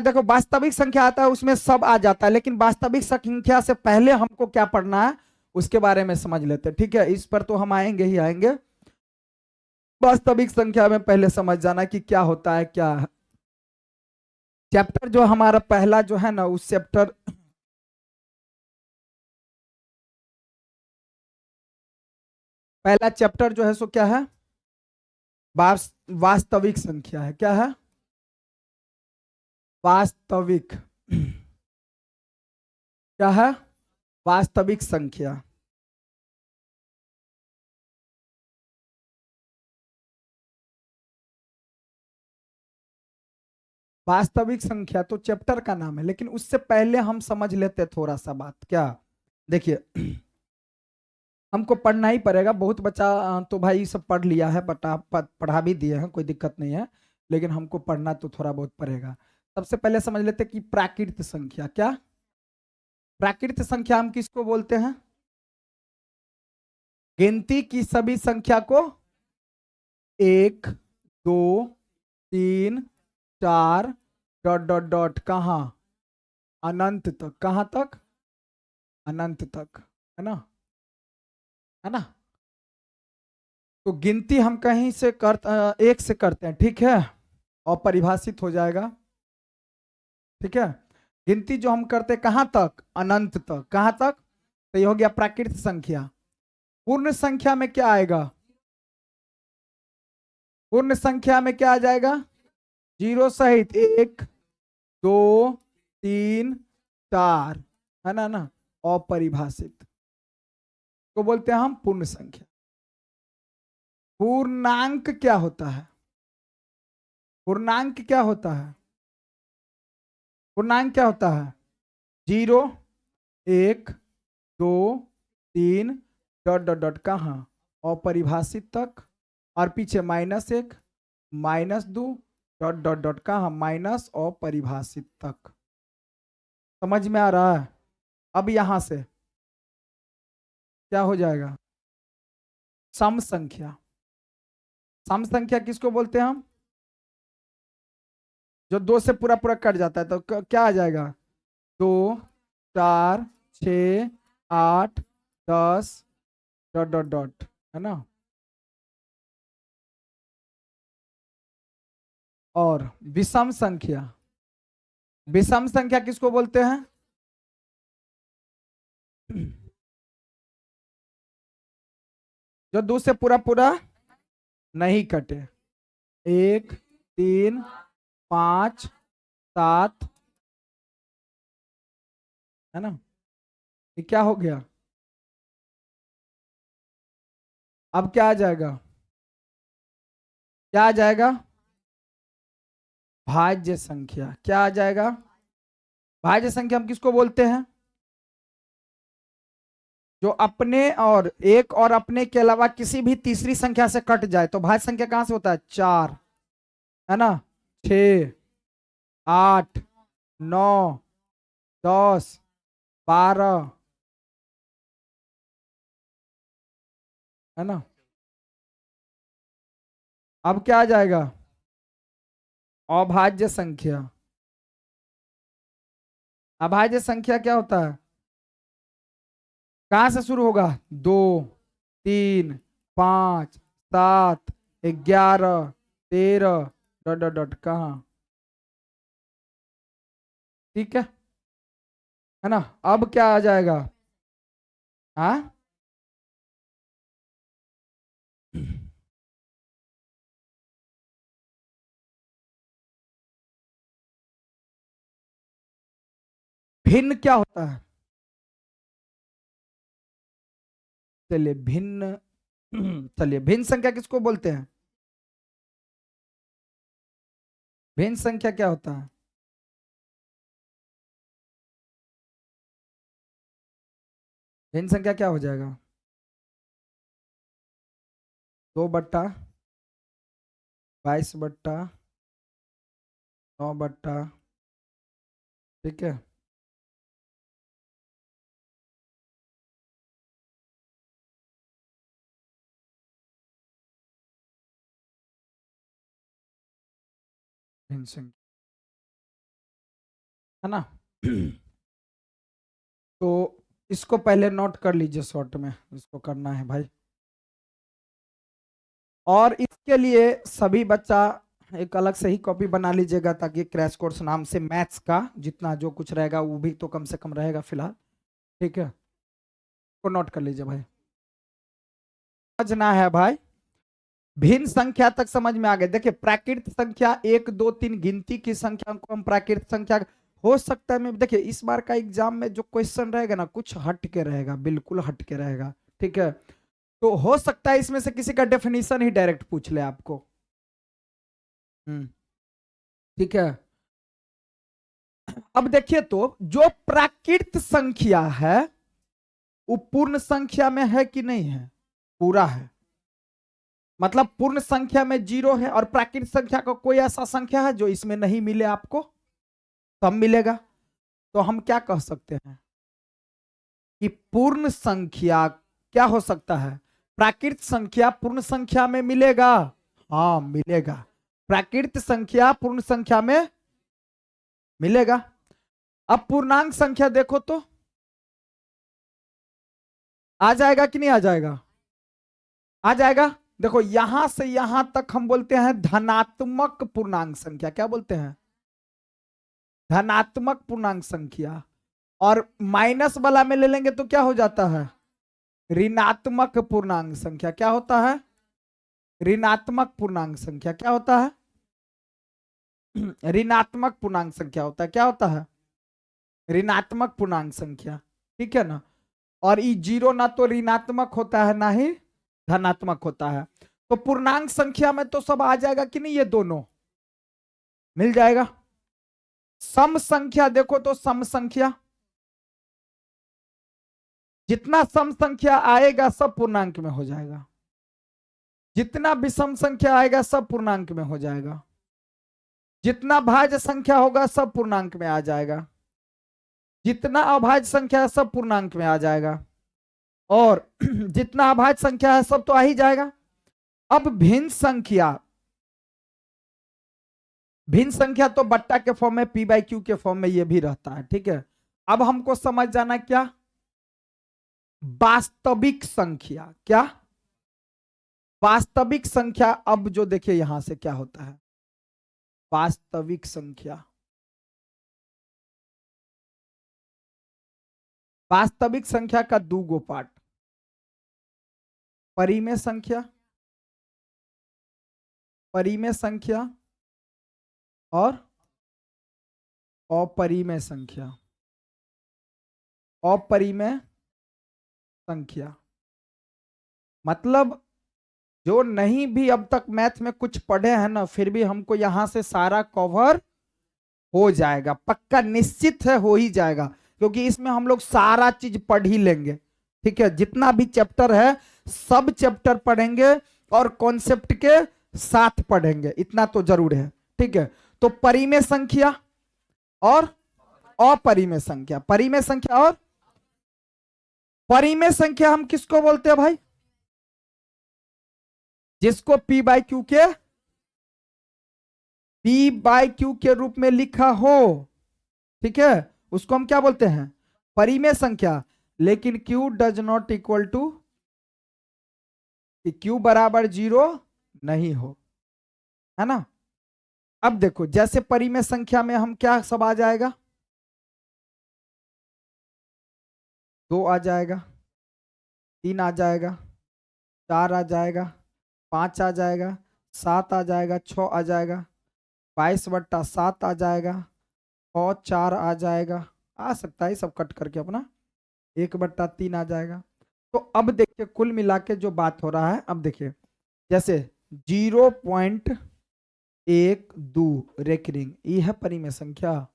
देखो वास्तविक संख्या आता है उसमें सब आ जाता है, लेकिन वास्तविक संख्या से पहले हमको क्या पढ़ना है उसके बारे में समझ लेते हैं। ठीक है, इस पर तो हम आएंगे ही आएंगे। वास्तविक संख्या में पहले समझ जाना कि क्या होता है क्या है। चैप्टर जो हमारा पहला जो है ना, उस चैप्टर पहला चैप्टर जो है सो क्या है, वास्तविक संख्या है। क्या है? वास्तविक। क्या है? वास्तविक संख्या। वास्तविक संख्या तो चैप्टर का नाम है, लेकिन उससे पहले हम समझ लेते थोड़ा सा बात। क्या? देखिए, हमको पढ़ना ही पड़ेगा। बहुत बच्चा तो भाई सब पढ़ लिया है, पढ़ा भी दिए हैं, कोई दिक्कत नहीं है, लेकिन हमको पढ़ना तो थोड़ा बहुत पड़ेगा। सबसे पहले समझ लेते कि प्राकृत संख्या क्या। प्राकृत संख्या हम किसको बोलते हैं? गिनती की सभी संख्या को एक, दो, तीन, चार, डॉट डॉट डॉट कहाँ, अनंत तक। कहाँ तक? अनंत तक। है ना? है ना? तो गिनती हम कहीं से एक से करते हैं, ठीक है, और परिभाषित हो जाएगा। ठीक है, गिनती जो हम करते हैं कहाँ तक? अनंत तक। कहाँ तक? तो ये हो गया प्राकृत संख्या। पूर्ण संख्या में क्या आएगा? पूर्ण संख्या में क्या आ जाएगा? जीरो सहित एक, दो, तीन, चार। है ना? अपरिभाषित को बोलते हैं हम पूर्ण संख्या। पूर्णांक क्या होता है? पूर्णांक क्या होता है? पूर्णांक क्या होता है? जीरो, एक, दो, तीन, डॉट डॉट डॉट कहाँ, अपरिभाषित तक, और पीछे माइनस एक, माइनस दो, डॉट डॉट डॉट कहाँ, माइनस अपरिभाषित तक। समझ में आ रहा है? अब यहां से क्या हो जाएगा? सम संख्या। सम संख्या किसको बोलते हैं हम? जो दो से पूरा पूरा कट जाता है, तो क्या आ जाएगा? दो, चार, छ, आठ, 10, डॉट डॉट डॉट। है ना? और विषम संख्या। विषम संख्या किसको बोलते हैं? जो दो से पूरा पूरा नहीं कटे। एक, तीन, पांच, सात। है ना? ये क्या हो गया? अब क्या आ जाएगा? क्या आ जाएगा? भाज्य संख्या। क्या आ जाएगा? भाज्य संख्या हम किसको बोलते हैं? जो अपने और एक और अपने के अलावा किसी भी तीसरी संख्या से कट जाए, तो भाज्य संख्या कहां से होता है? चार। है ना? छ, आठ, नौ, 10, 12। है ना? अब क्या आ जाएगा? अभाज्य संख्या। अभाज्य संख्या क्या होता है? कहां से शुरू होगा? दो, तीन, पांच, सात, 11, 13, डॉट डॉट डॉट कहाँ। ठीक है ना? अब क्या आ जाएगा? हाँ, भिन्न क्या होता है? चलिए भिन्न। चलिए, भिन्न संख्या किसको बोलते हैं? भिन्न संख्या क्या होता है? भिन्न संख्या क्या हो जाएगा? 2/22/9। ठीक है। भिन्न संख्या। है ना। तो इसको पहले नोट कर लीजिए, शॉर्ट में इसको करना है भाई। और इसके लिए सभी बच्चा एक अलग से ही कॉपी बना लीजिएगा, ताकि क्रैश कोर्स नाम से मैथ्स का जितना जो कुछ रहेगा वो भी तो कम से कम रहेगा फिलहाल। ठीक है, को नोट कर लीजिए भाई। समझना है भाई, भिन्न संख्या तक समझ में आ गए। देखिए प्राकृत संख्या 1 2 3 गिनती की संख्या को हम प्राकृत संख्या हो सकता है। मैं देखिए इस बार का एग्जाम में जो क्वेश्चन रहेगा ना, कुछ हट के रहेगा, बिल्कुल हट के रहेगा। ठीक है, तो हो सकता है इसमें से किसी का डेफिनेशन ही डायरेक्ट पूछ ले आपको। ठीक है, अब देखिए तो जो प्राकृत संख्या है वो पूर्ण संख्या में है कि नहीं है? पूरा है। मतलब पूर्ण संख्या में 0 है, और प्राकृत संख्या का कोई ऐसा संख्या है जो इसमें नहीं मिले आपको? कब मिलेगा? तो हम क्या कह सकते हैं कि पूर्ण संख्या क्या हो सकता है? प्राकृत संख्या पूर्ण संख्या में मिलेगा। हाँ मिलेगा, प्राकृत संख्या पूर्ण संख्या में मिलेगा। अब पूर्णांक संख्या देखो तो आ जाएगा कि नहीं आ जाएगा? आ जाएगा। देखो यहां से यहां तक हम बोलते हैं धनात्मक पूर्णांक संख्या। क्या बोलते हैं? धनात्मक पूर्णांक संख्या। और माइनस वाला में ले लेंगे तो क्या हो जाता है? ऋणात्मक पूर्णांक संख्या। क्या होता है? ऋणात्मक पूर्णांक संख्या। क्या होता है? ऋणात्मक पूर्णांक संख्या होता है। क्या होता है? ऋणात्मक पूर्णांक संख्या। ठीक है ना। और ये 0 ना तो ऋणात्मक होता है ना ही धनात्मक होता है। तो पूर्णांक संख्या में तो सब आ जाएगा कि नहीं? ये दोनों मिल जाएगा। सम संख्या देखो तो सम संख्या, जितना सम संख्या आएगा सब पूर्णांक में हो जाएगा। जितना विषम संख्या आएगा सब पूर्णांक में हो जाएगा। जितना भाज्य संख्या होगा सब पूर्णांक में आ जाएगा। जितना अभाज्य संख्या है सब पूर्णांक में आ जाएगा। और जितना अभाज्य संख्या है सब तो आ ही जाएगा। अब भिन्न संख्या, भिन्न संख्या तो बट्टा के फॉर्म में, पी बाई क्यू के फॉर्म में ये भी रहता है। ठीक है, अब हमको समझ जाना क्या? वास्तविक संख्या। क्या? वास्तविक संख्या। अब जो देखिए यहां से क्या होता है, वास्तविक संख्या। वास्तविक संख्या का दो गो पार्ट, परिमेय संख्या, परिमेय संख्या और अपरिमेय संख्या। अपरिमेय संख्या मतलब जो नहीं भी अब तक मैथ में कुछ पढ़े हैं ना, फिर भी हमको यहां से सारा कवर हो जाएगा, पक्का निश्चित है हो ही जाएगा, क्योंकि इसमें हम लोग सारा चीज पढ़ ही लेंगे। ठीक है, जितना भी चैप्टर है सब चैप्टर पढ़ेंगे और कॉन्सेप्ट के साथ पढ़ेंगे, इतना तो जरूर है। ठीक है, तो परिमेय संख्या और अपरिमेय संख्या, परिमेय संख्या और परिमेय संख्या हम किसको बोलते हैं भाई? जिसको पी बाई क्यू के, पी बाई क्यू के रूप में लिखा हो। ठीक है, उसको हम क्या बोलते हैं? परिमेय संख्या। लेकिन Q does not equal to, Q बराबर 0 नहीं हो, है ना। अब देखो जैसे परिमेय संख्या में हम क्या सब आ जाएगा, 2 आ जाएगा, 3 आ जाएगा, 4 आ जाएगा, 5 आ जाएगा, 7 आ जाएगा, 6 आ जाएगा, 22/7 आ जाएगा, और 4 आ जाएगा। आ सकता है सब कट करके अपना 1/3 आ जाएगा। तो अब देखिए कुल मिला के जो बात हो रहा है, अब देखिए जैसे 0.12 रेकरिंग, ये है परिमेय संख्या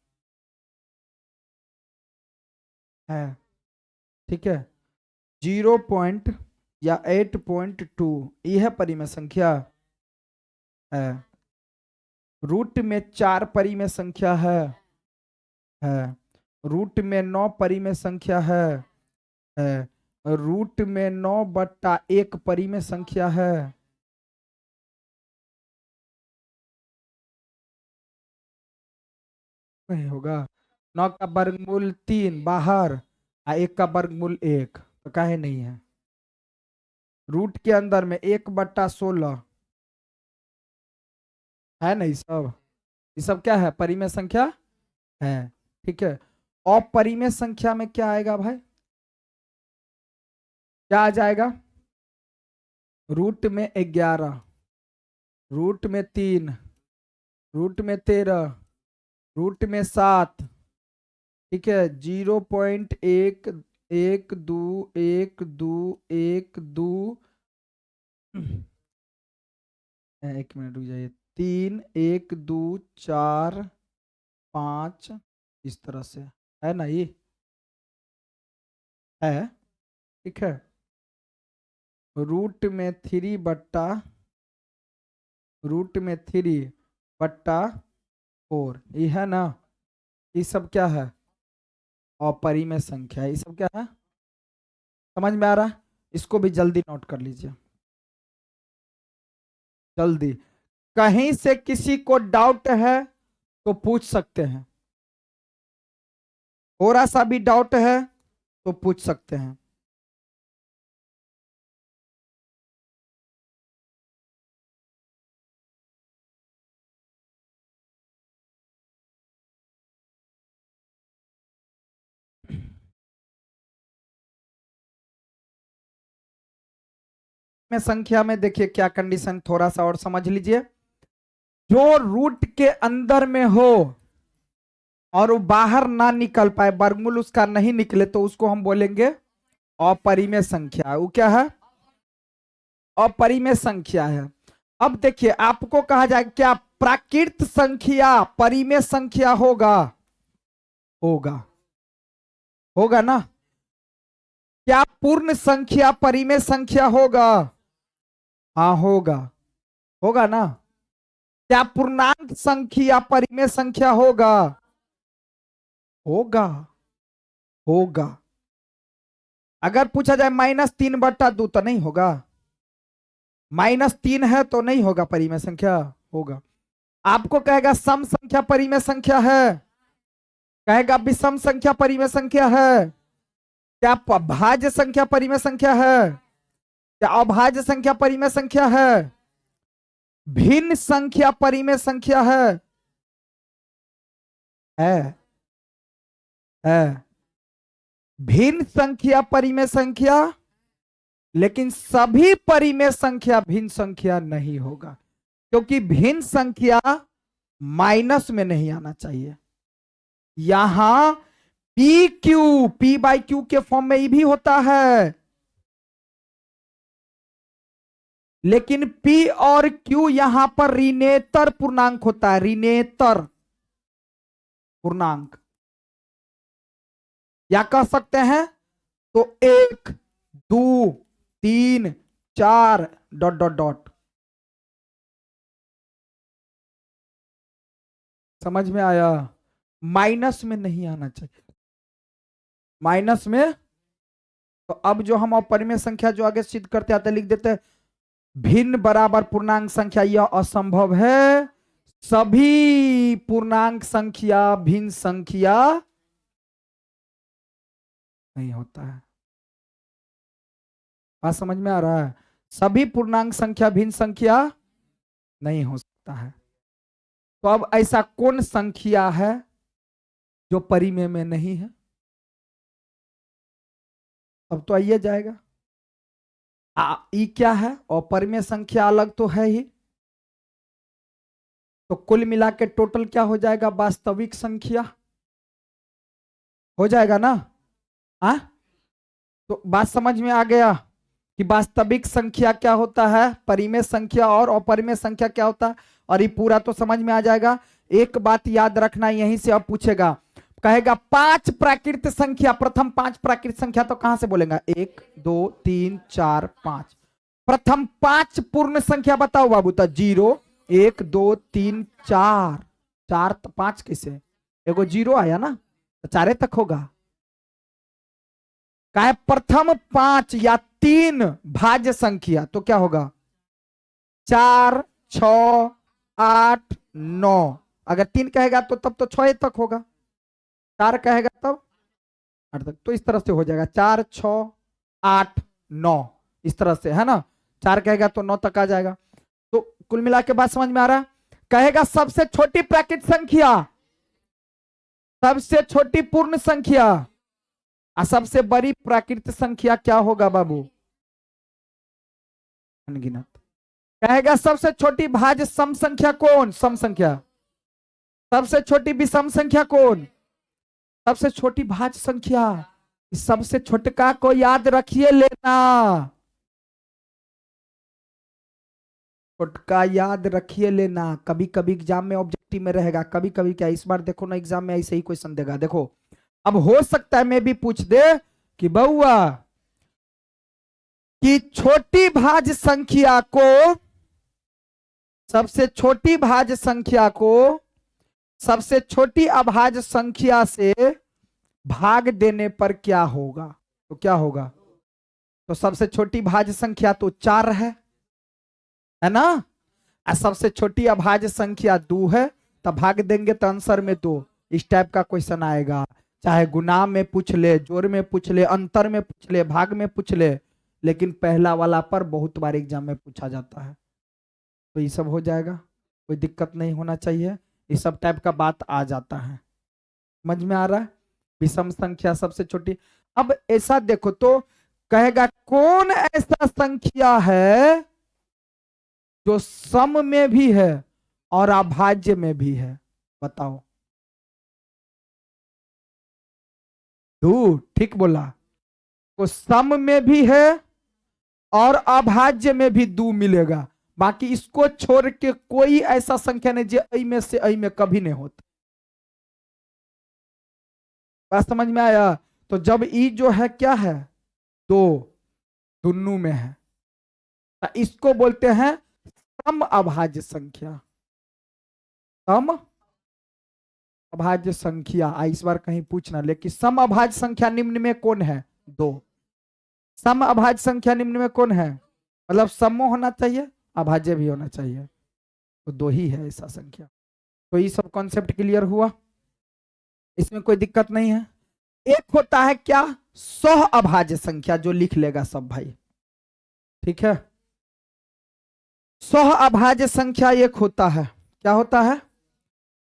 है। ठीक है, 8.2 ये है परिमेय संख्या है। रूट में 4 परिमेय संख्या है। रूट में 9 परिमेय संख्या है। रूट में 9/1 परिमेय संख्या है। नहीं होगा, 9 का वर्गमूल 3 बाहर, 1 का वर्गमूल 1, तो काहे नहीं है। रूट के अंदर में 1/16 है ना, ये सब क्या है, परिमेय संख्या है। ठीक है, अपरिमेय संख्या में क्या आएगा भाई, क्या आ जाएगा, रूट में 11, रूट में 3, रूट में 13, रूट में 7। ठीक है, 0.1 1 2 1 2 एक मिनट रुक जाइए, 3 1 2 4 5, इस तरह से है ना, ये है। ठीक है, रूट में 3/4, ये है ना, ये सब क्या है, अपरिमेय संख्या है। ये सब क्या है, समझ में आ रहा है, इसको भी जल्दी नोट कर लीजिए, जल्दी। कहीं से किसी को डाउट है तो पूछ सकते हैं, थोड़ा सा भी डाउट है तो पूछ सकते हैं। में संख्या में देखिए क्या कंडीशन, थोड़ा सा और समझ लीजिए। जो रूट के अंदर में हो और वो बाहर ना निकल पाए, वर्गमूल उसका नहीं निकले, तो उसको हम बोलेंगे अपरिमेय संख्या। वो क्या है, अपरिमेय संख्या है। अब देखिए आपको कहा जाए क्या प्राकृत संख्या परिमेय संख्या होगा, होगा, होगा ना। क्या पूर्ण संख्या परिमेय संख्या होगा, हाँ होगा, होगा ना। क्या पूर्णांक संख्या परिमेय संख्या होगा, होगा, होगा। अगर पूछा जाए -3/2 तो नहीं होगा, -3 है तो नहीं होगा परिमेय संख्या, होगा। आपको कहेगा सम संख्या परिमेय संख्या है, कहेगा विषम संख्या परिमेय संख्या है, क्या भाज्य संख्या परिमेय संख्या है, क्या अभाज्य संख्या परिमेय संख्या है, भिन्न संख्या परिमेय संख्या है, है। भिन्न संख्या परिमेय संख्या, लेकिन सभी परिमेय संख्या भिन्न संख्या नहीं होगा, क्योंकि भिन्न संख्या माइनस में नहीं आना चाहिए। यहां P/Q के फॉर्म में ये भी होता है, लेकिन P और Q यहां पर ऋणेतर पूर्णांक होता है, ऋणेतर पूर्णांक, या कह सकते हैं तो 1 2 3 4 डॉट डॉट डॉट। समझ में आया, माइनस में नहीं आना चाहिए, माइनस में। तो अब जो हम अपरिमेय संख्या जो आगे सिद्ध करते आते लिख देते हैं, भिन्न बराबर पूर्णांक संख्या, यह असंभव है, सभी पूर्णांक संख्या भिन्न संख्या नहीं होता है। बात समझ में आ रहा है, सभी पूर्णांक संख्या भिन्न संख्या नहीं हो सकता है। तो अब ऐसा कौन संख्या है जो परिमेय में नहीं है, अब तो आइए जाएगा। ई क्या है, अपरिमेय संख्या अलग तो है ही, तो कुल मिला के टोटल क्या हो जाएगा, वास्तविक संख्या हो जाएगा ना। हाँ, तो बात समझ में आ गया कि वास्तविक संख्या क्या होता है, परिमेय संख्या, और अपरिमेय संख्या क्या होता है, और ये पूरा तो समझ में आ जाएगा। एक बात याद रखना, यहीं से अब पूछेगा, कहेगा 5 प्राकृत संख्या, प्रथम 5 प्राकृत संख्या, तो कहां से बोलेगा, 1 2 3 4 5। प्रथम 5 पूर्ण संख्या बताओ बाबू, तो 0 1 2 3 4, 4 5 कैसे, एगो 0 आया ना, तो 4 तक होगा। कहे प्रथम 5 या 3 भाज्य संख्या, तो क्या होगा, 4 6 8 9, अगर 3 कहेगा तो तब तो 6 तक होगा। 4 कहेगा तब 8 तक, तो इस तरह से हो जाएगा 4 6 8 9, इस तरह से है ना। 4 कहेगा तो 9 तक आ जाएगा। तो कुल मिला के बात समझ में आ रहा है। कहेगा सबसे छोटी प्राकृत संख्या, सबसे छोटी पूर्ण संख्या और सबसे बड़ी प्राकृत संख्या क्या होगा बाबू? अनगिनत। कहेगा सबसे छोटी भाज्य सम संख्या कौन? सम संख्या। सबसे छोटी विषम संख्या कौन? सबसे छोटी भाज्य संख्या। सबसे छोटका को याद रखिए लेना, छोटका याद रखिए लेना। कभी कभी एग्जाम में ऑब्जेक्टिव में रहेगा, कभी कभी क्या, इस बार देखो ना एग्जाम में ऐसे ही क्वेश्चन देगा। देखो अब हो सकता है मैं भी पूछ दे कि बउआ कि छोटी भाज्य संख्या को, सबसे छोटी भाज्य संख्या को सबसे छोटी अभाज्य संख्या से भाग देने पर क्या होगा? तो क्या होगा? तो सबसे छोटी भाज्य संख्या तो 4 है ना, और सबसे छोटी अभाज्य संख्या 2 है, तब भाग देंगे तो आंसर में 2। इस टाइप का क्वेश्चन आएगा, चाहे गुना में पूछ ले, जोड़ में पूछ ले, अंतर में पूछ ले, भाग में पूछ ले, लेकिन पहला वाला पर बहुत बार एग्जाम में पूछा जाता है। तो ये सब हो जाएगा, कोई दिक्कत नहीं होना चाहिए, ये सब टाइप का बात आ जाता है। समझ में आ रहा है? विषम संख्या सबसे छोटी। अब ऐसा देखो तो कहेगा कौन ऐसा संख्या है जो सम में भी है और अभाज्य में भी है? बताओ। 2, ठीक बोला। तो सम में भी है और अभाज्य में भी 2 मिलेगा, बाकी इसको छोड़ के कोई ऐसा संख्या नहीं जो ऐ में से ऐ में कभी नहीं होता। बात समझ में आया? तो जब ई जो है क्या है? 2 दोनों में है, तो इसको बोलते हैं सम अभाज्य संख्या। सम अभाज्य संख्या। इस बार कहीं पूछना, लेकिन सम अभाज्य संख्या निम्न में कौन है? 2। सम अभाज्य संख्या निम्न में कौन है? मतलब समो होना चाहिए, अभाज्य भी होना चाहिए, तो 2 ही है ऐसा संख्या। तो ये सब कॉन्सेप्ट क्लियर हुआ, इसमें कोई दिक्कत नहीं है। एक होता है क्या? सह अभाज्य संख्या, जो लिख लेगा सब भाई, ठीक है। सह अभाज्य संख्या एक होता है, क्या होता है?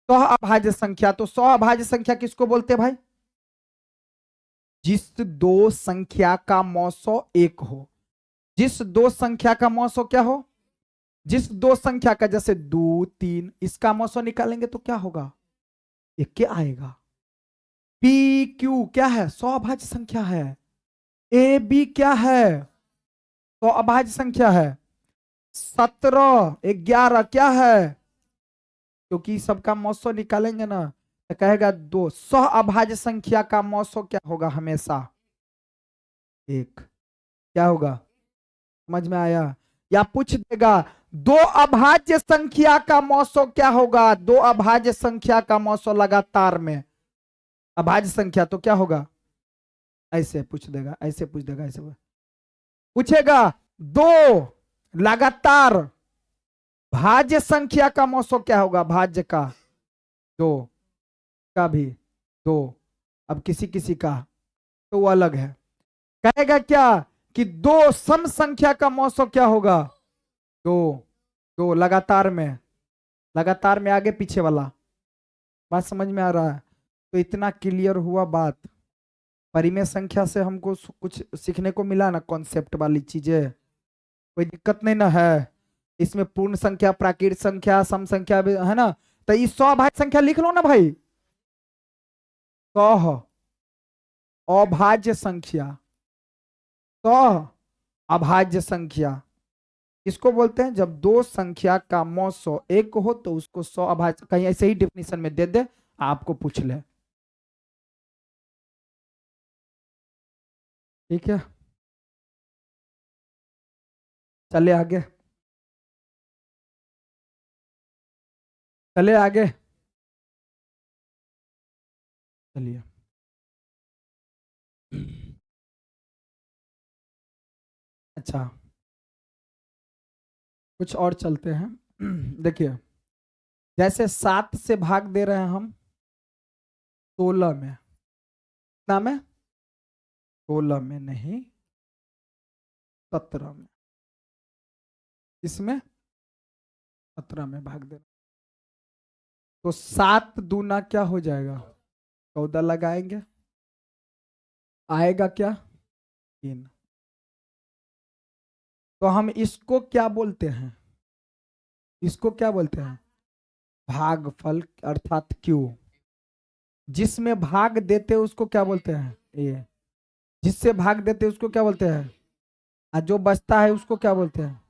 सह अभाज्य संख्या। तो सह अभाज्य संख्या किसको बोलते हैं भाई? जिस 2 संख्या का मौसो 1 हो। जिस 2 संख्या का मौसो क्या हो? जिस 2 संख्या का, जैसे 2 3, इसका मौसो निकालेंगे तो क्या होगा? 1 क्या आएगा? पी क्यू क्या है? सह अभाज्य संख्या है। ए बी क्या है? सह अभाज्य संख्या है। 17 11 क्या है? क्योंकि सबका मौसो निकालेंगे ना, तो कहेगा 2। सह अभाज्य संख्या का मौसो क्या होगा? हमेशा 1। क्या होगा? समझ में आया? या पूछ देगा 2 अभाज्य संख्या का मौसो क्या होगा? 2 अभाज्य संख्या का मौसो लगातार में, अभाज्य संख्या तो क्या होगा? ऐसे पूछ देगा, ऐसे पूछ देगा, ऐसे पूछेगा 2 लगातार भाज्य संख्या का मौसो क्या होगा? भाज्य का 2 का भी 2, अब किसी किसी का तो वो अलग है। कहेगा क्या कि 2 सम संख्या का मौसो क्या होगा? 2 2 लगातार में, लगातार में आगे पीछे वाला। बात समझ में आ रहा है? तो इतना क्लियर हुआ बात। परिमेय संख्या से हमको कुछ सीखने को मिला ना, कॉन्सेप्ट वाली चीजें, कोई दिक्कत नहीं ना है इसमें। पूर्ण संख्या, प्राकृत संख्या, सम संख्या भी है ना। तो ये 100 अभाज्य संख्या लिख लो ना भाई। 100 अभाज्य संख्या, 100 अभाज्य संख्या किसको बोलते हैं? जब 2 संख्या का मौसो 1 हो तो उसको 100 अभाज्य, कहीं ऐसे ही डिफिनेशन में दे दे, आपको पूछ ले, ठीक है। चले आगे, चले आगे, चलिए। अच्छा, कुछ और चलते हैं। देखिए, जैसे 7 से भाग दे रहे हैं हम 16 में, कितना में? 16 में नहीं, 17 में। इसमें 17 में भाग देना, तो 7 दूना क्या हो जाएगा? 14 लगाएंगे, आएगा क्या? 3। तो हम इसको क्या बोलते हैं? इसको क्या बोलते हैं? भागफल अर्थात क्यू। जिसमें भाग देते उसको क्या बोलते हैं? ए। जिससे भाग देते उसको क्या बोलते हैं? और जो बचता है उसको क्या बोलते हैं?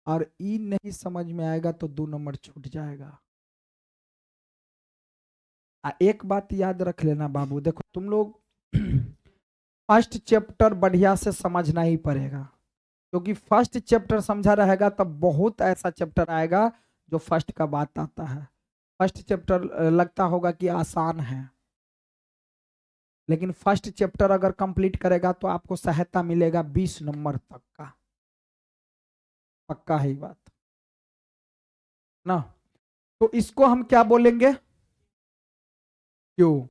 और ई नहीं समझ में आएगा तो 2 नंबर छूट जाएगा। एक बात याद रख लेना बाबू, देखो तुम लोग फर्स्ट चैप्टर बढ़िया से समझना ही पड़ेगा, क्योंकि फर्स्ट चैप्टर समझा रहेगा तब बहुत ऐसा चैप्टर आएगा जो फर्स्ट का बात आता है। फर्स्ट चैप्टर लगता होगा कि आसान है, लेकिन फर्स्ट चैप्टर अगर कंप्लीट करेगा तो आपको सहायता मिलेगा 20 नंबर तक का, पक्का है बात ना। तो इसको हम क्या बोलेंगे? क्यों।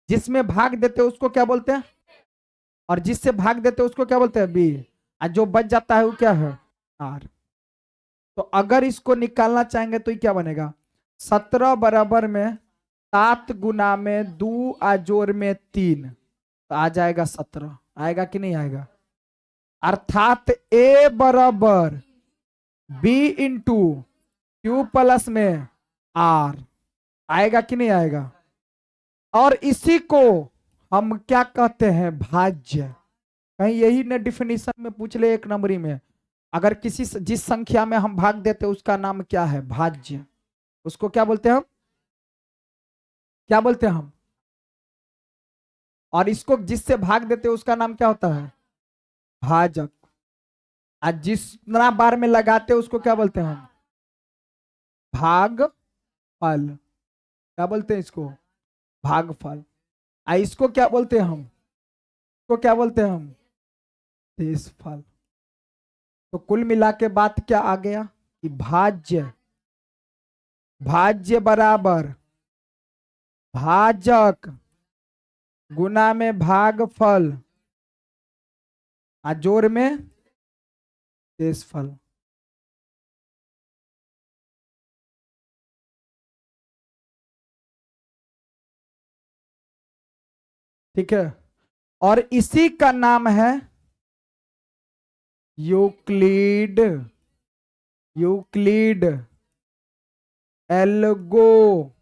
जिसमें भाग देते उसको क्या बोलते हैं? और जिससे भाग देते उसको क्या बोलते हैं? बी। और जो बच जाता है वो क्या है? आर। तो अगर इसको निकालना चाहेंगे तो ये क्या बनेगा? 17 बराबर में 7 गुना में 2 जोड़ में 3, तो आ जाएगा 17। आएगा कि नहीं आएगा? अर्थात ए बराबर बी इंटू क्यू प्लस में आर। आएगा कि नहीं आएगा? और इसी को हम क्या कहते हैं? भाज्य। कहीं यही ने डिफिनीशन में पूछ ले 1 नंबरी में, अगर किसी जिस संख्या में हम भाग देते उसका नाम क्या है? भाज्य। उसको क्या बोलते हैं हम? क्या बोलते हैं हम? और इसको जिससे भाग देते उसका नाम क्या होता है? भाजक। आज जितना बार में लगाते उसको क्या बोलते हैं हम? भागफल। क्या बोलते हैं इसको? भागफल। इसको क्या बोलते हैं हम? इसको क्या बोलते हैं हम? शेषफल। तो कुल मिला के बात क्या आ गया कि भाज्य, भाज्य बराबर भाजक गुना में भागफल जोड़ में शेषफल। ठीक है। और इसी का नाम है यूक्लिड। यूक्लिड एल्गोरिथम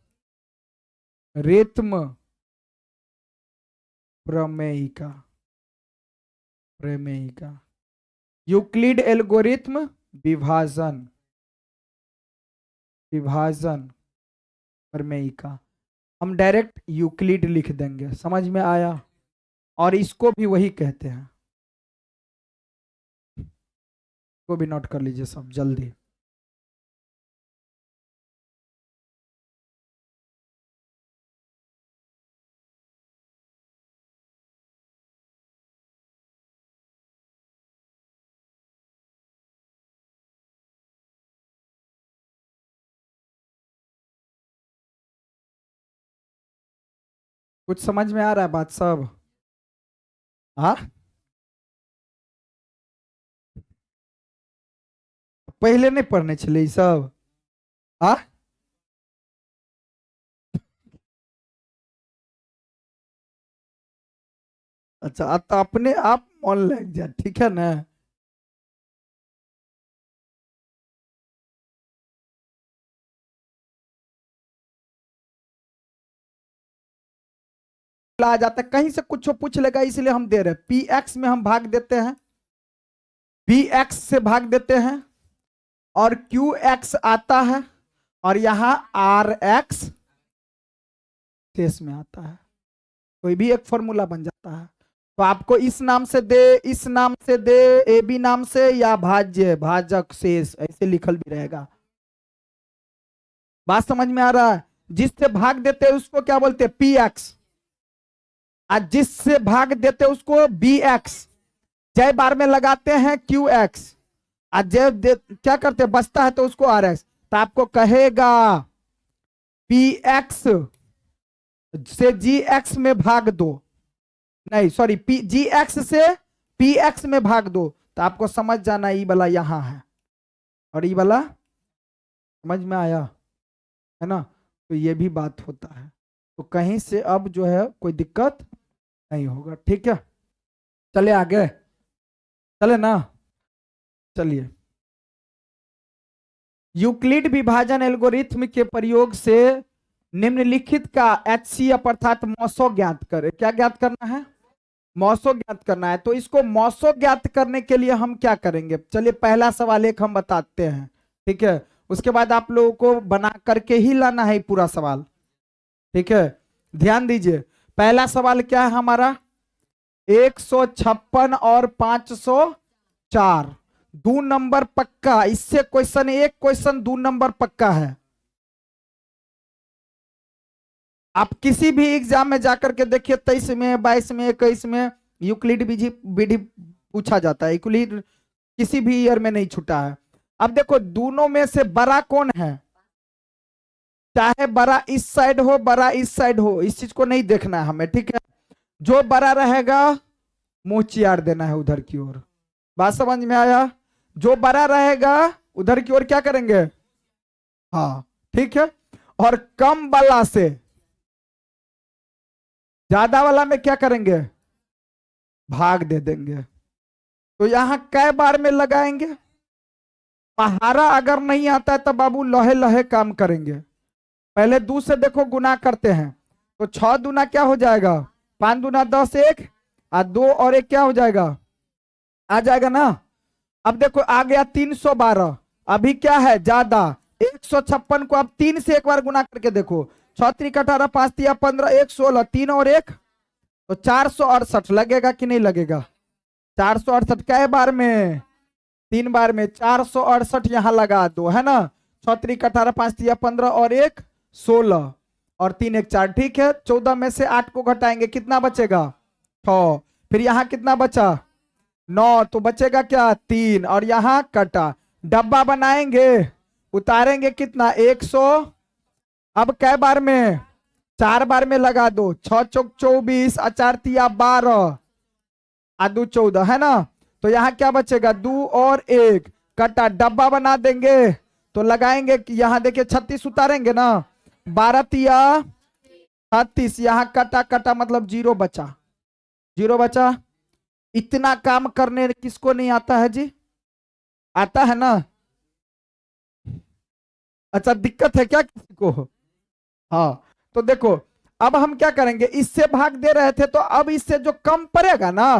प्रमेयिका। प्रमेयिका। यूक्लिड एल्गोरिथम विभाजन। विभाजन प्रमेयिका। हम डायरेक्ट यूक्लिड लिख देंगे, समझ में आया? और इसको भी वही कहते हैं, को भी नोट कर लीजिए सब जल्दी। कुछ समझ में आ रहा है बात सब? हाँ, पहले नहीं पढ़ने चले ये सब? हाँ, अच्छा तो अपने आप मन लग जाए, ठीक है ना? आ जाता है कहीं से कुछ पूछ लेगा, इसलिए हम दे रहे हैं। पी एक्स में हम भाग देते हैं, बी एक्स से भाग देते हैं, और क्यू एक्स आता है, और यहां आर एक्स शेष में आता है। कोई भी एक फॉर्मूला बन जाता है। तो आपको इस नाम से दे, इस नाम से दे, ए बी नाम से, या भाज्य भाजक शेष ऐसे लिखल भी रहेगा। बात समझ में आ रहा है? जिससे भाग देते हैं उसको क्या बोलते हैं? P x. आज जिससे भाग देते हैं उसको बी एक्स। जय बार में लगाते हैं क्यू एक्स, आज जय क्या करते हैं? बचता है तो उसको आर एक्स। तो आपको कहेगा पी एक्स से जी एक्स में भाग दो, नहीं सॉरी पी जी एक्स से पी एक्स में भाग दो तो आपको समझ जाना ई वाला यहां है और ई वाला समझ में आया है ना। तो ये भी बात होता है, तो कहीं से अब जो है कोई दिक्कत नहीं होगा, ठीक है। चले आगे, चले ना, चलिए। यूक्लिड विभाजन एल्गोरिथ्म के प्रयोग से निम्नलिखित का एचसीएफ अर्थात मॉसो ज्ञात करे। क्या ज्ञात करना है? मॉसो ज्ञात करना है। तो इसको मॉसो ज्ञात करने के लिए हम क्या करेंगे, चलिए पहला सवाल एक हम बताते हैं, ठीक है। उसके बाद आप लोगों को बना करके ही लाना है पूरा सवाल, ठीक है। ध्यान दीजिए, पहला सवाल क्या है हमारा, 156 और 504 दो नंबर पक्का। इससे क्वेश्चन एक क्वेश्चन दो नंबर पक्का है। आप किसी भी एग्जाम में जाकर के देखिए, 23 में 22 में 21 में यूक्लिड विधि विधि पूछा जाता है। यूक्लिड किसी भी ईयर में नहीं छूटा है। अब देखो दोनों में से बड़ा कौन है, चाहे बड़ा इस साइड हो बड़ा इस साइड हो, इस चीज को नहीं देखना है हमें, ठीक है। जो बड़ा रहेगा मुंह चियार देना है उधर की ओर। बात समझ में आया? जो बड़ा रहेगा उधर की ओर क्या करेंगे, हाँ ठीक है। और कम वाला से ज्यादा वाला में क्या करेंगे, भाग दे देंगे। तो यहां कै बार में लगाएंगे, पहाड़ा अगर नहीं आता है तो बाबू लहे लहे काम करेंगे। पहले 2 से देखो गुना करते हैं तो 6 दूना क्या हो जाएगा, 5 दूना 10, 1 और 2 और 1 क्या हो जाएगा, आ जाएगा ना। अब देखो आ गया 312, अभी क्या है ज्यादा, 156 को अब 3 से एक बार गुना करके देखो, 6 3 18 5 3 15 1 16, 3 और 1 तो 468 लगेगा कि नहीं लगेगा। 468 कै बार में, 3 बार में, 468 यहां लगा दो, है ना। 6 3 18 5 3 15 और 1 16 और 3 1 4, ठीक है। 14 में से 8 को घटाएंगे कितना बचेगा, 6। फिर यहां कितना बचा, 9, तो बचेगा क्या 3 और यहां कटा। डब्बा बनाएंगे, उतारेंगे कितना 100। अब कै बार में, 4 बार में लगा दो, 6 चौक 24 और 4 तिया 12 और 2 14, है ना। तो यहां क्या बचेगा 2 और 1 कटा। डब्बा बना देंगे तो लगाएंगे कि यहां देखिए 36 उतारेंगे ना, 12 तिया 36, यहां कटा कटा मतलब 0 बचा, 0 बचा। इतना काम करने किसको नहीं आता है जी, आता है ना। अच्छा दिक्कत है क्या किसी को, हाँ। तो देखो अब हम क्या करेंगे, इससे भाग दे रहे थे तो अब इससे जो कम पड़ेगा ना,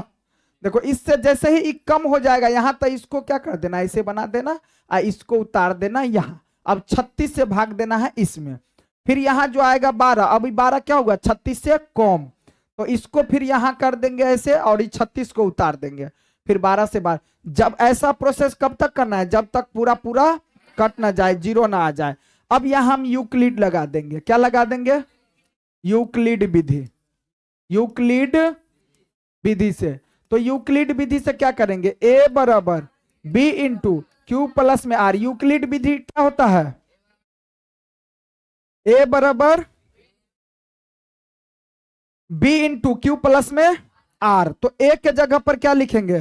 देखो इससे जैसे ही कम हो जाएगा यहां तो इसको क्या कर देना, इसे बना देना और इसको उतार देना यहां। अब 36 से भाग देना है इसमें, फिर यहां जो आएगा 12, अभी 12 क्या होगा 36 से कम, तो इसको फिर यहां कर देंगे ऐसे और इस 36 को उतार देंगे, फिर 12 से 12। जब ऐसा प्रोसेस कब तक करना है, जब तक पूरा पूरा कट ना जाए, 0 ना आ जाए। अब यहां हम यूक्लिड लगा देंगे, क्या लगा देंगे, यूक्लिड विधि, यूक्लिड विधि से। तो यूक्लिड विधि से क्या करेंगे, ए बराबर बी इंटू क्यू प्लस में आर। यूक्लिड विधि क्या होता है, ए बराबर बी इंटू क्यू प्लस में आर। तो ए के जगह पर क्या लिखेंगे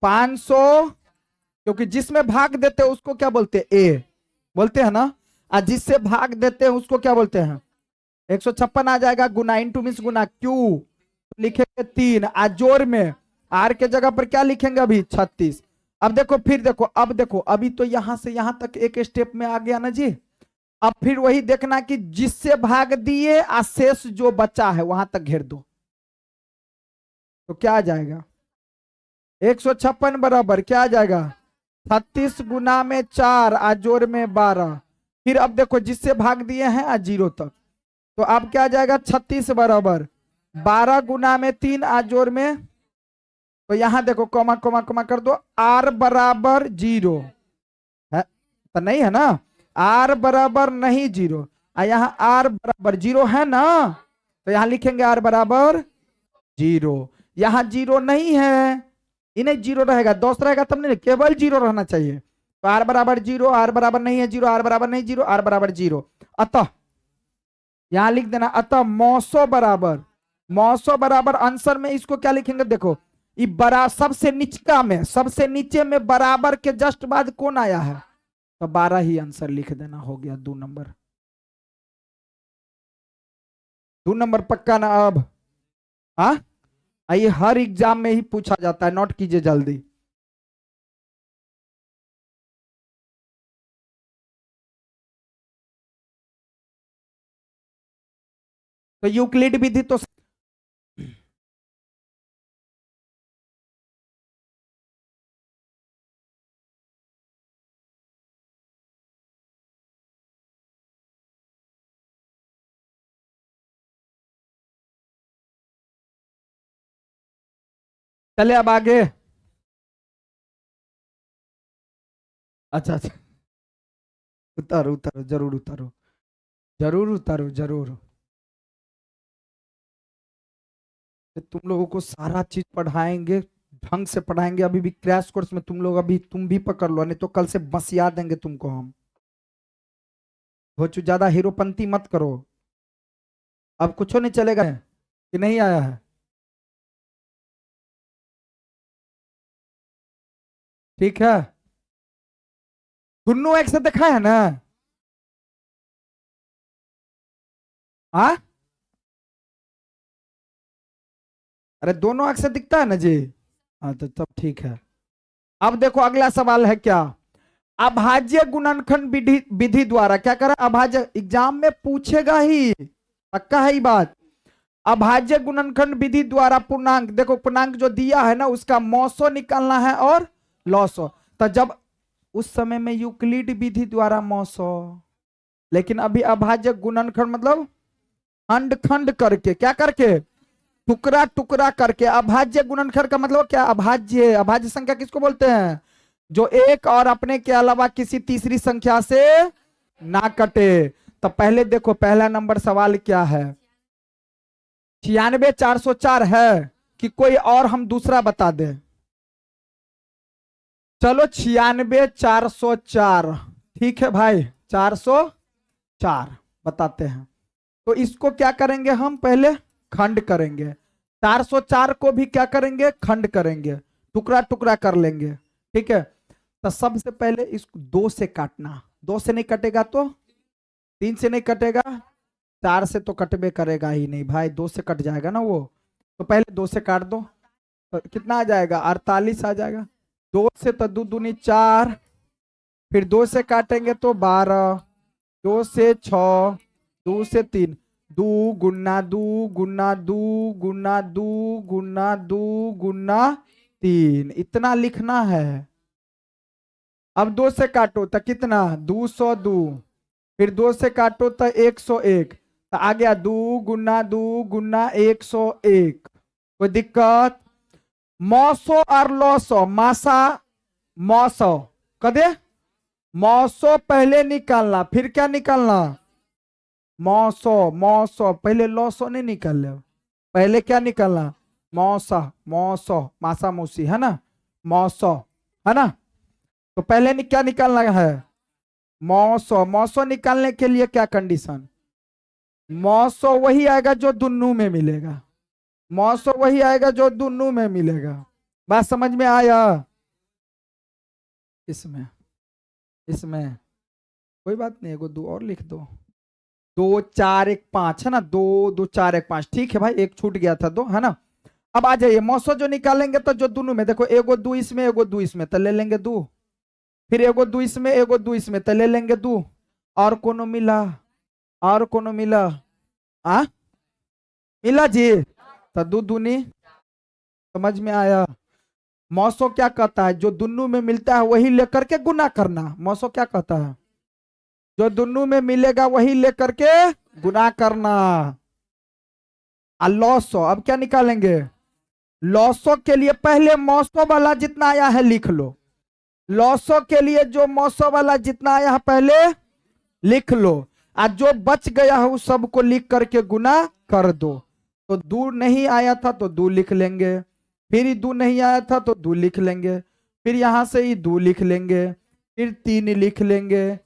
500, क्योंकि जिसमें भाग देते हैं उसको क्या बोलते हैं, ए बोलते हैं ना, और जिससे भाग देते हैं उसको क्या बोलते हैं, 156 आ जाएगा, गुना इंटू मीन्स गुना, क्यू लिखेंगे 3 और जोर में आर के जगह पर क्या लिखेंगे अभी 36। अब देखो फिर देखो, अब देखो अभी तो यहां से यहां तक एक स्टेप में आ गया ना जी। अब फिर वही देखना कि जिससे भाग दिए और शेष जो बचा है वहां तक घेर दो, तो क्या आ जाएगा 156 बराबर क्या आ जाएगा 36 गुना में 4 और जोर में 12। फिर अब देखो जिससे भाग दिए हैं और 0 तक, तो अब क्या आ जाएगा 36 बराबर 12 गुना में 3 और जोर में, तो यहां देखो कॉमा कॉमा कॉमा कर दो, आर बराबर 0 है तो नहीं है ना, आर बराबर नहीं 0 और यहाँ आर बराबर 0 है ना, तो यहां लिखेंगे आर बराबर 0। यहां 0 नहीं है, इन्हें 0 रहेगा, 10 रहेगा तब नहीं, केवल 0 रहना चाहिए। तो आर बराबर 0, आर बराबर नहीं है 0, आर बराबर नहीं 0, आर बराबर 0। अतः यहां लिख देना, अतः मौसो बराबर मौसो बराबर आंसर में इसको क्या लिखेंगे, देखो ये बरा सबसे निचका में, सबसे नीचे में बराबर के जस्ट बाद कौन आया है, तो 12 ही आंसर लिख देना, हो गया 2 नंबर। 2 नंबर पक्का ना अब? हाँ, ये हर एग्जाम में ही पूछा जाता है, नोट कीजिए जल्दी। तो यूक्लिड विधि तो चले अब आगे। अच्छा अच्छा, उतारो उतारो, जरूर उतारो, जरूर उतारो जरूर। तुम लोगों को सारा चीज पढ़ाएंगे, ढंग से पढ़ाएंगे, अभी भी क्रैश कोर्स में तुम लोग, अभी तुम भी पकड़ लो, नहीं तो कल से बसिया देंगे तुमको हम। हो ज्यादा हीरोपंती मत करो, अब कुछ नहीं चलेगा कि नहीं आया है। ठीक है, दोनों एक साथ देखा है ना? हाँ, अरे दोनों आंख से दिखता है ना जी? हाँ तो तब ठीक है। अब देखो अगला सवाल है क्या, अभाज्य गुणनखंड विधि विधि द्वारा क्या करा, अभाज्य एग्जाम में पूछेगा ही, पक्का है ये बात। अभाज्य गुणनखंड विधि द्वारा पूर्णांक, देखो पूर्णांक जो दिया है ना उसका मौसो निकालना है और लॉसो, तो जब उस समय में यूक्लिड विधि द्वारा मौसो, लेकिन अभी अभाज्य गुणनखंड मतलब खंड खंड करके, क्या करके, टुकड़ा टुकड़ा करके। अभाज्य गुणनखंड का मतलब क्या, अभाज्य, अभाज्य संख्या किसको बोलते हैं, जो एक और अपने के अलावा किसी तीसरी संख्या से ना कटे। तो पहले देखो पहला नंबर सवाल क्या है, 96,404 है कि कोई और हम दूसरा बता दें? चलो 96,404, ठीक है भाई, 404 बताते हैं। तो इसको क्या करेंगे हम, पहले खंड करेंगे, 404 को भी क्या करेंगे, खंड करेंगे, टुकड़ा टुकड़ा कर लेंगे। ठीक है, तो सबसे पहले इसको 2 से काटना, 2 से नहीं कटेगा तो 3 से नहीं कटेगा, 4 से तो कटबे करेगा ही नहीं भाई, 2 से कट जाएगा ना वो, तो पहले 2 से काट दो, तो कितना आ जाएगा, 48 आ जाएगा। 2 से तो 2 दूनी 4, फिर 2 से काटेंगे तो 12, 2 से 6, 2 से 3, 2 गुना 2 गुना 2 गुना 2 गुना 2 गुना 3, इतना लिखना है। अब 2 से काटो तो कितना, 202, फिर 2 से काटो तो 101, तो आ गया 2 गुना 2 गुना 101। कोई दिक्कत? मौसो और लौसो, मासा मौसो, कदे मौसो पहले निकालना, फिर क्या निकालना, मौसो, मौसो पहले, लौसो नहीं निकाल, पहले क्या निकालना, मौसा, मौसो, मासा मौसी है ना, मौसो है ना, तो पहले क्या निकालना है, मौसो। मौसो निकालने के लिए क्या कंडीशन, मौसो वही आएगा जो दुन्नू में मिलेगा, मौसो वही आएगा जो दुन्नू में मिलेगा। बात समझ में आया? इसमें, इसमें कोई बात नहीं, एगो 2 और लिख दो, 2 4 1 5 है ना, 2 2 4 1 5, ठीक है भाई, एक छूट गया था 2 है ना। अब आ जाइए मौसो जो निकालेंगे तो जो दोनों में देखो, एगो 2 इसमें एगो 2 इसमें, तो ले लेंगे 2, फिर एगो 2 इसमें एगो 2 इसमें, तो ले लेंगे 2, और कोनो मिला, और कोनो मिला, आ मिला जी, तो 2 दूनी, समझ में आया? मौसो क्या कहता है, जो दोनों में मिलता है वही लेकर के गुना करना, मौसो क्या कहता है, जो दोनों में मिलेगा वही लेकर के गुना करना। लॉसो, अब क्या निकालेंगे, लॉसो के लिए पहले मौसो वाला जितना आया है लिख लो, लॉसो के लिए जो मौसो वाला जितना आया है पहले लिख लो, आज जो बच गया है उस सबको लिख करके गुना कर दो। तो 2 नहीं आया था तो 2 लिख लेंगे, फिर 2 नहीं आया था तो 2 लिख लेंगे, फिर यहां से ही 2 लिख लेंगे, फिर 3 लिख लेंगे,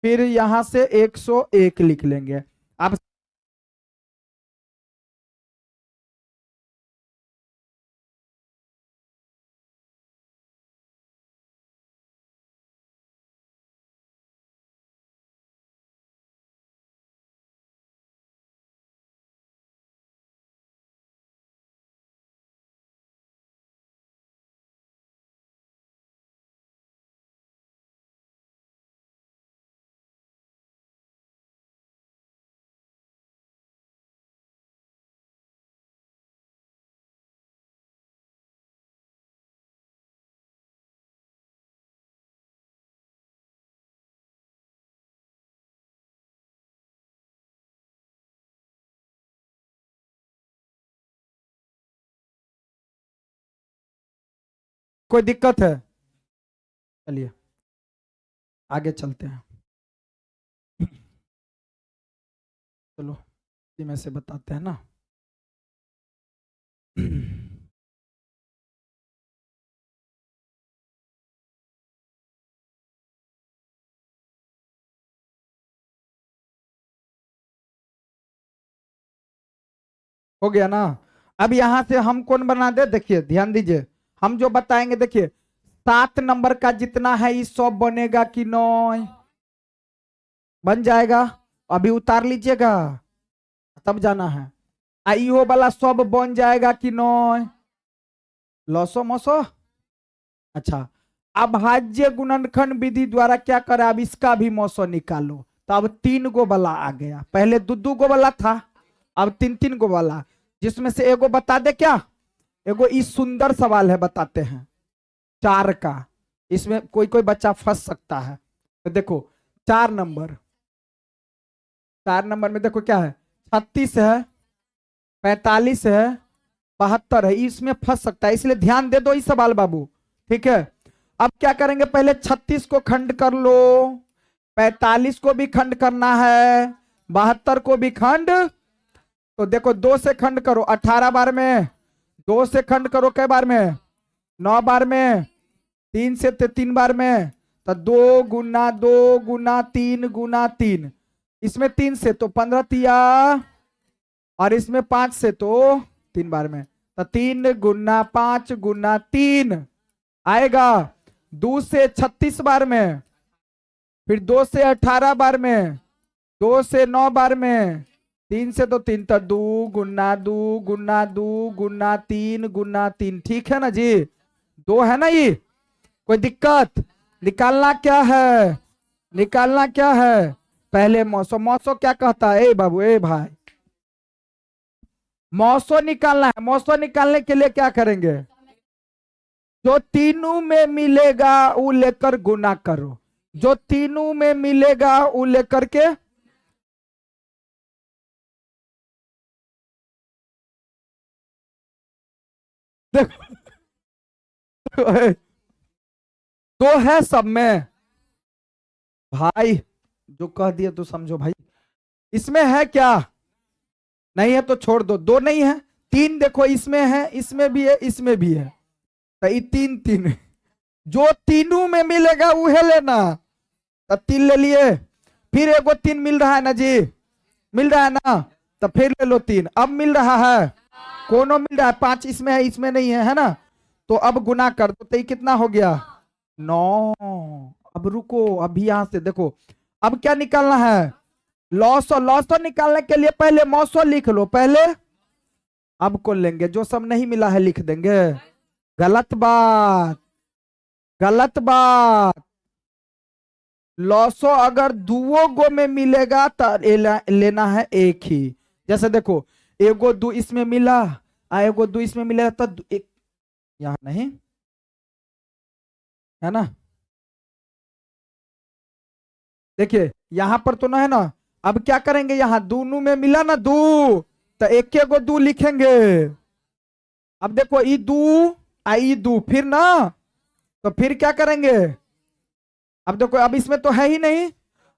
फिर यहां से 101 लिख लेंगे। अब कोई दिक्कत है? चलिए आगे चलते हैं। चलो इसी में से बताते हैं ना। हो गया ना। अब यहां से हम कौन बना दे, देखिए ध्यान दीजिए, हम जो बताएंगे देखिए 7 नंबर का जितना है ये सब बनेगा कि नहीं? बन जाएगा। अभी उतार लीजिएगा तब जाना है। आईओ वाला सब बन जाएगा कि नहीं? लसो मसो। अच्छा, अभाज्य गुणनखंड विधि द्वारा क्या करें, अब इसका भी मौसो निकालो। तो अब 3 गो वाला आ गया, पहले 2-2 गो वाला था, अब 3-3 गो वाला। जिसमें से एगो बता दे क्या, एगो इस सुंदर सवाल है बताते हैं 4 का। इसमें कोई कोई बच्चा फंस सकता है। तो देखो 4 नंबर, 4 नंबर में देखो क्या है, 36 है, 45 है, 72 है, इसमें फंस सकता है, इसलिए ध्यान दे दो इस सवाल बाबू। ठीक है, अब क्या करेंगे, पहले 36 को खंड कर लो, 45 को भी खंड करना है, 72 को भी खंड। तो देखो 2 से खंड करो 18 बार में, 2 से खंड करो कै बार में, 9 बार में, 3 से 3 बार में, तो 2 गुना 2 गुना 3 गुना 3, इसमें 3 से तो 15 तिया, और इसमें 5 से तो 3 बार में, तो 3 गुना 5 गुना 3 आएगा। 2 से 36 बार में, फिर 2 से 18 बार में, 2 से 9 बार में, 3 से तो 3, तो 2 गुना 2 गुना 2 गुना 3 गुना 3। ठीक है ना जी, 2 है ना ये, कोई दिक्कत? निकालना क्या है, निकालना क्या है, पहले मौसो। मौसो क्या कहता है ए बाबू, ए भाई, मौसो निकालना है। मौसो निकालने के लिए क्या करेंगे, जो तीनों में मिलेगा वो लेकर गुना करो, जो तीनों में मिलेगा वो लेकर के, देखो 2 है सब में भाई, जो कह दिया तो समझो भाई। इसमें है क्या, नहीं है तो छोड़ दो, 2 नहीं है, 3 देखो इसमें है, इसमें भी है, इसमें भी है, तो ये 3-3, जो तीनों में मिलेगा वो है लेना। तो 3 ले लिए, फिर एगो 3 मिल रहा है ना जी, मिल रहा है ना, तो फिर ले लो 3, अब मिल रहा है, कोनो मिल रहा है, 5 इसमें है, इसमें नहीं है, है ना। तो अब गुना कर दो, तो ये कितना हो गया, 9। अब रुको, अभी यहां से देखो, अब क्या निकालना है, लॉसो। लॉसो निकालने के लिए पहले मौसो लिख लो पहले, अब कौन लेंगे, जो सब नहीं मिला है लिख देंगे, गलत बात, गलत बात। लॉसो अगर दुओ गो में मिलेगा तो लेना है एक ही। जैसे देखो एगो 2 इसमें मिला, एगो 2 इसमें मिलेगा, तो एक यहां नहीं है ना, देखिए यहां पर तो ना है ना। अब क्या करेंगे, यहां दोनों में मिला ना 2, तो एक गो 2 लिखेंगे। अब देखो ई 2 आई 2, फिर ना, तो फिर क्या करेंगे, अब देखो अब इसमें तो है ही नहीं,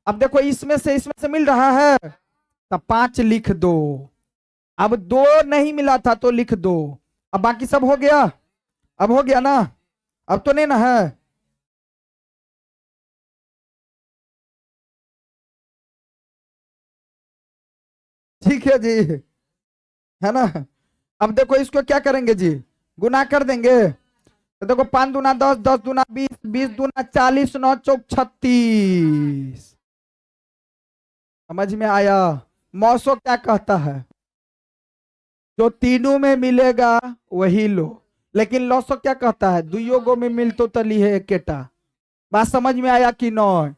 अब देखो इसमें से मिल रहा है, तो 5 लिख दो। अब 2 नहीं मिला था तो लिख दो, अब बाकी सब हो गया, अब हो गया ना, अब तो नहीं ना है। ठीक है जी, है ना। अब देखो इसको क्या करेंगे जी, गुना कर देंगे। तो देखो 5 दूना 10, 10 दूना 20, 20 दूना 40, 9 चौक 36। समझ में आया? मौसो क्या कहता है, जो तीनों में मिलेगा वही लो, लेकिन लौसो क्या कहता है, दुइयो गो में मिल तो तली है एकेटा। बात समझ में आया कि नहीं?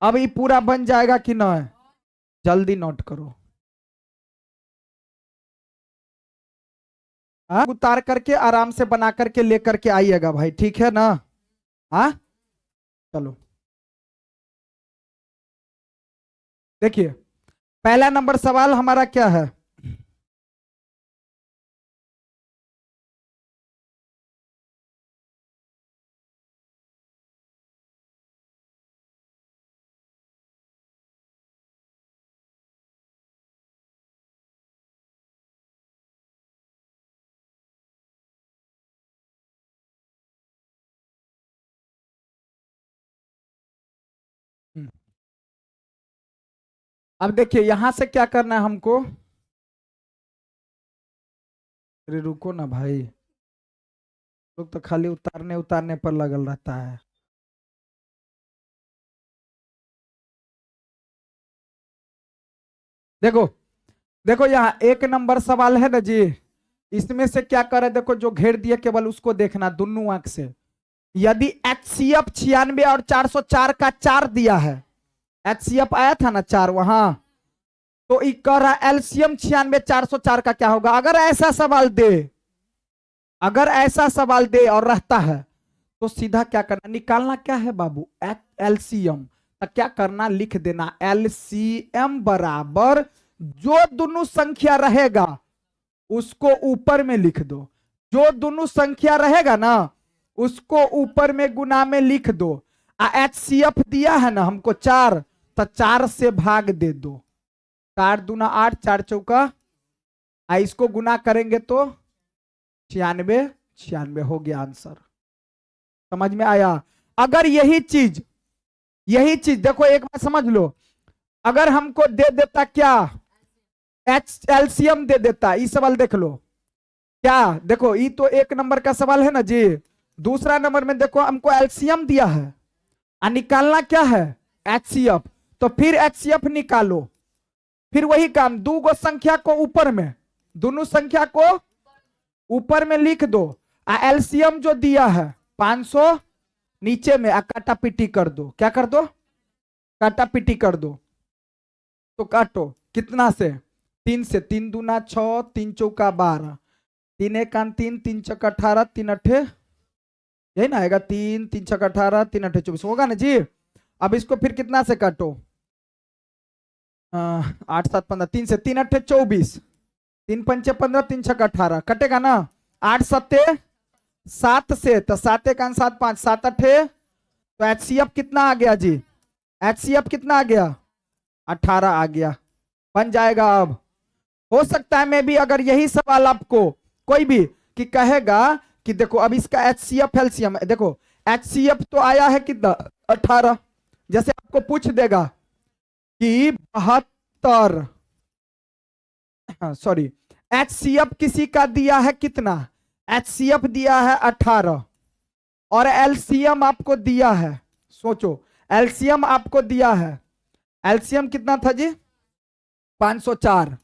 अब ये पूरा बन जाएगा कि नहीं, जल्दी नोट करो। हाँ, उतार करके आराम से बना करके लेकर के आइएगा भाई, ठीक है ना। हाँ चलो देखिए, पहला नंबर सवाल हमारा क्या है, अब देखिए यहां से क्या करना है हमको। अरे रुको ना भाई, लोग तो खाली उतारने उतारने पर लगल रहता है। देखो, देखो यहाँ एक नंबर सवाल है ना जी, इसमें से क्या करे, देखो जो घेर दिए केवल उसको देखना दोनों आंख से। यदि HCF 96 और 404 का 4 दिया है, HCF आया था ना 4 वहां, तो ये कह रहा एलसीएम 96 404 का क्या होगा। अगर ऐसा सवाल दे, अगर ऐसा सवाल दे और रहता है, तो सीधा क्या करना, निकालना क्या है बाबू, एलसीएम। तो क्या करना, लिख देना एलसीएम बराबर जो दोनों संख्या रहेगा उसको ऊपर में लिख दो। जो दोनों संख्या रहेगा ना उसको ऊपर में गुना में लिख दो। HCF दिया है ना हमको 4, तो 4 से भाग दे दो। 4 दूना 8, 4 चौका, इसको गुना करेंगे तो 96, 96 हो गया आंसर। समझ में आया। अगर यही चीज देखो एक बार समझ लो, अगर हमको दे देता क्या, एलसीएम दे देता, ये सवाल देख लो क्या, देखो ये तो एक नंबर का सवाल है ना जी। दूसरा नंबर में देखो हमको एलसीएम दिया है और निकालना क्या है HCF, तो फिर HCF निकालो। फिर वही काम, दो गो संख्या को ऊपर में, दोनों संख्या को ऊपर में लिख दो। एलसीएम जो दिया है 500 नीचे में काटा पीटी कर दो। क्या कर दो, काटा पीटी कर दो। तो काटो कितना से, 3 से, 3 दूना 6, 3 चौका 12, 3 एक 3, 3 चौका 18, 3 अठे, यही ना आएगा, 3 3 छक्का 18, 3 अठे 24 होगा ना जी। अब इसको फिर कितना से काटो, 8 7 15, 3 से, 3 अठे 24, 3 पंचे 15, 3 छक्का 18, कटेगा ना। 8 सत्ते 7 से, तो 7 एक 7 5, 7 अठे, तो HCF कितना आ गया जी, HCF कितना आ गया, 18 आ गया। बन जाएगा। अब हो सकता है मैं भी, अगर यही सवाल आपको कोई भी कि कहेगा कि देखो अब इसका HCF एलसीएम, देखो HCF तो आया है कितना 18, जैसे आपको पूछ देगा कि 72, सॉरी, HCF किसी का दिया है कितना, HCF दिया है 18 और एलसीएम आपको दिया है, सोचो एलसीएम आपको दिया है, एलसीएम कितना था जी 504,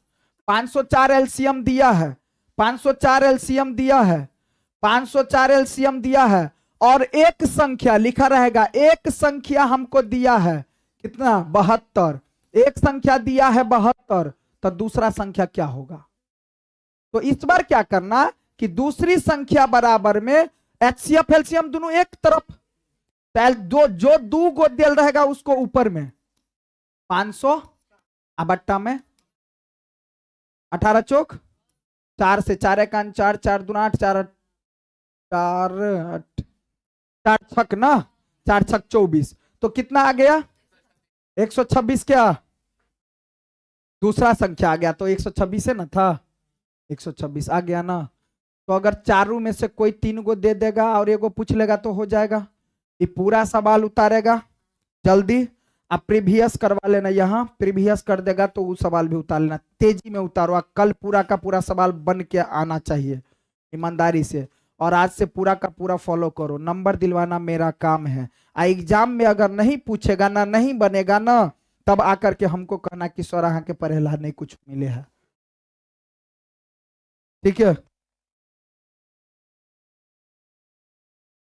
504 एलसीएम दिया है, 504 एलसीएम दिया है, 504 एलसीएम दिया है, और एक संख्या लिखा रहेगा, एक संख्या हमको दिया है कितना 72, एक संख्या दिया है 72, तो दूसरा संख्या क्या होगा। तो इस बार क्या करना कि दूसरी संख्या बराबर में HCF एलसीएम दोनों एक तरफ, जो दो गो दिल रहेगा उसको ऊपर में 500 बट्टा में 18 चौक 4 से, 4 एक 4, 4 दूना 8, 4 4 4 छक ना, 4 छक 24, तो कितना आ गया 126, क्या दूसरा संख्या आ गया, तो 126 है ना था, 126 आ गया ना। तो अगर चारों में से कोई 3 गो दे देगा और एगो पूछ लेगा तो हो जाएगा। ये पूरा सवाल उतारेगा जल्दी, आप प्रीवियस करवा लेना, यहाँ प्रीवियस कर देगा तो वो सवाल भी उतार लेना, तेजी में उतारो, कल पूरा का पूरा सवाल बन के आना चाहिए ईमानदारी से, और आज से पूरा का पूरा फॉलो करो, नंबर दिलवाना मेरा काम है। एग्जाम में अगर नहीं पूछेगा ना, नहीं बनेगा ना, तब आकर के हमको कहना कि सर यहाँ के पढ़ेला नहीं कुछ मिले है। ठीक है।